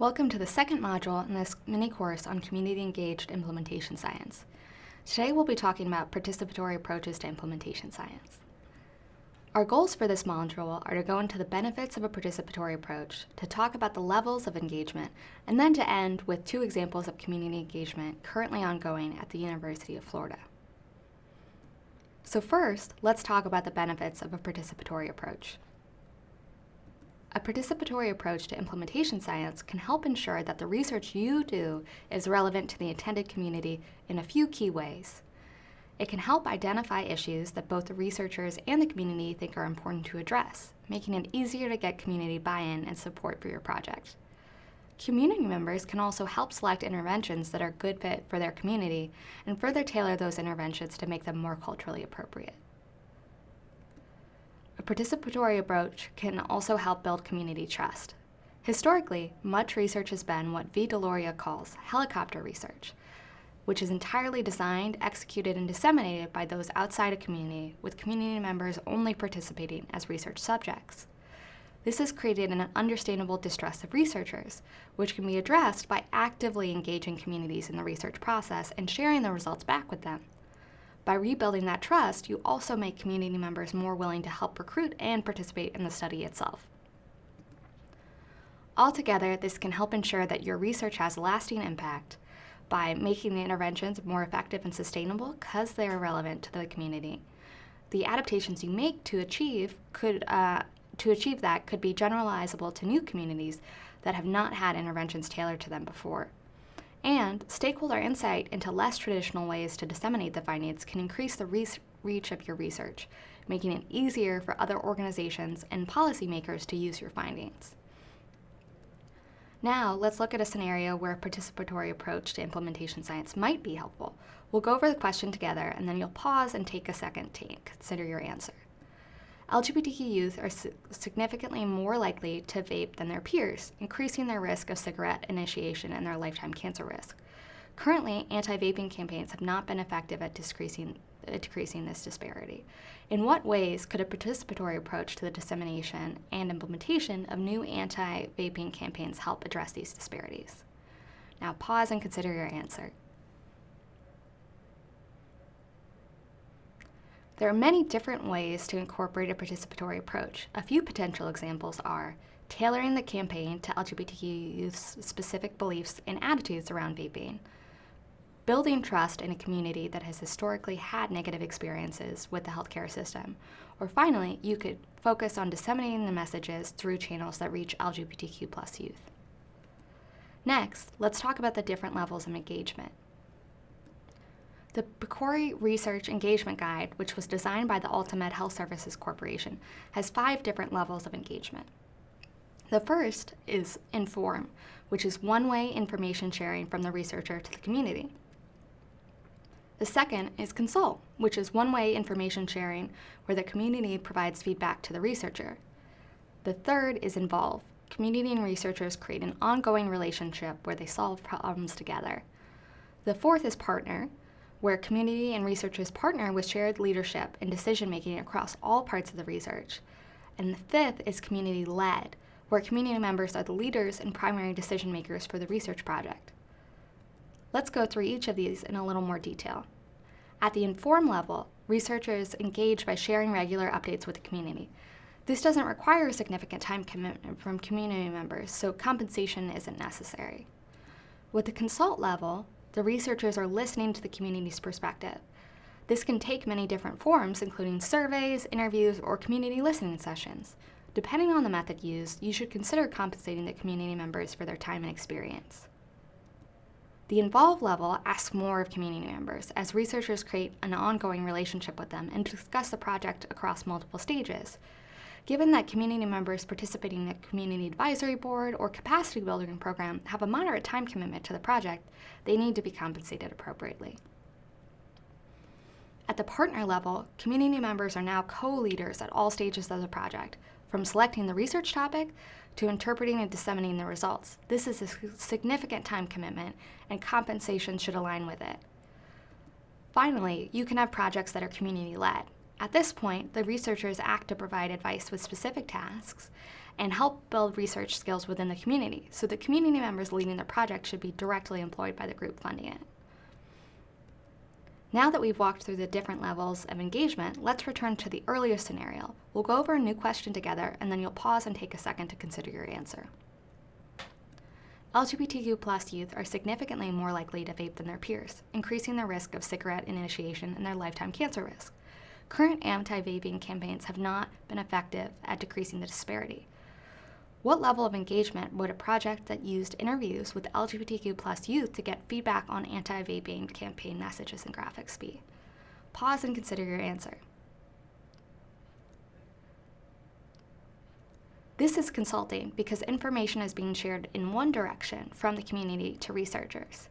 Welcome to the second module in this mini course on community-engaged implementation science. Today we'll be talking about participatory approaches to implementation science. Our goals for this module are to go into the benefits of a participatory approach, to talk about the levels of engagement, and then to end with two examples of community engagement currently ongoing at the University of Florida. So first, let's talk about the benefits of a participatory approach. A participatory approach to implementation science can help ensure that the research you do is relevant to the intended community in a few key ways. It can help identify issues that both the researchers and the community think are important to address, making it easier to get community buy-in and support for your project. Community members can also help select interventions that are a good fit for their community and further tailor those interventions to make them more culturally appropriate. A participatory approach can also help build community trust. Historically, much research has been what V. Deloria calls helicopter research, which is entirely designed, executed, and disseminated by those outside a community, with community members only participating as research subjects. This has created an understandable distrust of researchers, which can be addressed by actively engaging communities in the research process and sharing the results back with them. By rebuilding that trust, you also make community members more willing to help recruit and participate in the study itself. Altogether, this can help ensure that your research has lasting impact by making the interventions more effective and sustainable because they are relevant to the community. The adaptations you make to achieve that could be generalizable to new communities that have not had interventions tailored to them before. And stakeholder insight into less traditional ways to disseminate the findings can increase the reach of your research, making it easier for other organizations and policymakers to use your findings. Now, let's look at a scenario where a participatory approach to implementation science might be helpful. We'll go over the question together, and then you'll pause and take a second to consider your answer. LGBTQ youth are significantly more likely to vape than their peers, increasing their risk of cigarette initiation and their lifetime cancer risk. Currently, anti-vaping campaigns have not been effective at decreasing this disparity. In what ways could a participatory approach to the dissemination and implementation of new anti-vaping campaigns help address these disparities? Now pause and consider your answer. There are many different ways to incorporate a participatory approach. A few potential examples are tailoring the campaign to LGBTQ youth's specific beliefs and attitudes around vaping, building trust in a community that has historically had negative experiences with the healthcare system, or finally, you could focus on disseminating the messages through channels that reach LGBTQ+ youth. Next, let's talk about the different levels of engagement. The PCORI Research Engagement Guide, which was designed by the Ultimate Health Services Corporation, has 5 different levels of engagement. The first is inform, which is one-way information sharing from the researcher to the community. The second is consult, which is one-way information sharing where the community provides feedback to the researcher. The third is involve. Community and researchers create an ongoing relationship where they solve problems together. The fourth is partner, where community and researchers partner with shared leadership and decision-making across all parts of the research. And the fifth is community-led, where community members are the leaders and primary decision-makers for the research project. Let's go through each of these in a little more detail. At the inform level, researchers engage by sharing regular updates with the community. This doesn't require a significant time commitment from community members, so compensation isn't necessary. With the consult level, the researchers are listening to the community's perspective. This can take many different forms, including surveys, interviews, or community listening sessions. Depending on the method used, you should consider compensating the community members for their time and experience. The involve level asks more of community members, as researchers create an ongoing relationship with them and discuss the project across multiple stages. Given that community members participating in a community advisory board or capacity building program have a moderate time commitment to the project, they need to be compensated appropriately. At the partner level, community members are now co-leaders at all stages of the project, from selecting the research topic to interpreting and disseminating the results. This is a significant time commitment, and compensation should align with it. Finally, you can have projects that are community-led. At this point, the researchers act to provide advice with specific tasks and help build research skills within the community, so the community members leading the project should be directly employed by the group funding it. Now that we've walked through the different levels of engagement, let's return to the earlier scenario. We'll go over a new question together, and then you'll pause and take a second to consider your answer. LGBTQ+ youth are significantly more likely to vape than their peers, increasing their risk of cigarette initiation and their lifetime cancer risk. Current anti-vaping campaigns have not been effective at decreasing the disparity. What level of engagement would a project that used interviews with LGBTQ+ youth to get feedback on anti-vaping campaign messages and graphics be? Pause and consider your answer. This is consulting because information is being shared in one direction from the community to researchers.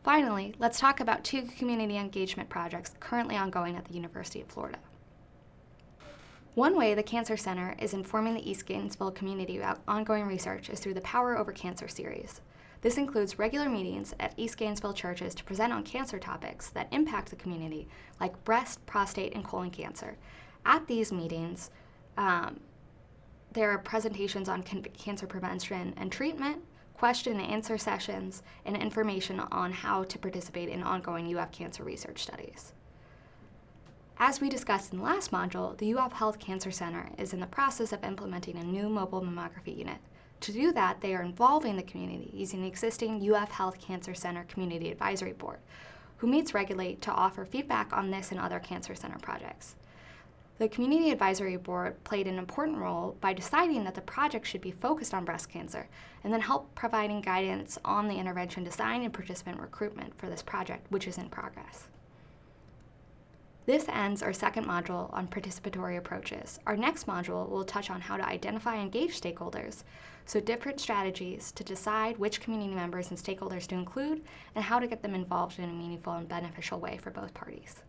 Finally, let's talk about 2 community engagement projects currently ongoing at the University of Florida. One way the Cancer Center is informing the East Gainesville community about ongoing research is through the Power Over Cancer series. This includes regular meetings at East Gainesville churches to present on cancer topics that impact the community, like breast, prostate, and colon cancer. At these meetings, there are presentations on cancer prevention and treatment, question and answer sessions, and information on how to participate in ongoing UF cancer research studies. As we discussed in the last module, the UF Health Cancer Center is in the process of implementing a new mobile mammography unit. To do that, they are involving the community using the existing UF Health Cancer Center Community Advisory Board, who meets regularly to offer feedback on this and other cancer center projects. The Community Advisory Board played an important role by deciding that the project should be focused on breast cancer, and then help providing guidance on the intervention design and participant recruitment for this project, which is in progress. This ends our second module on participatory approaches. Our next module will touch on how to identify and engage stakeholders, so different strategies to decide which community members and stakeholders to include, and how to get them involved in a meaningful and beneficial way for both parties.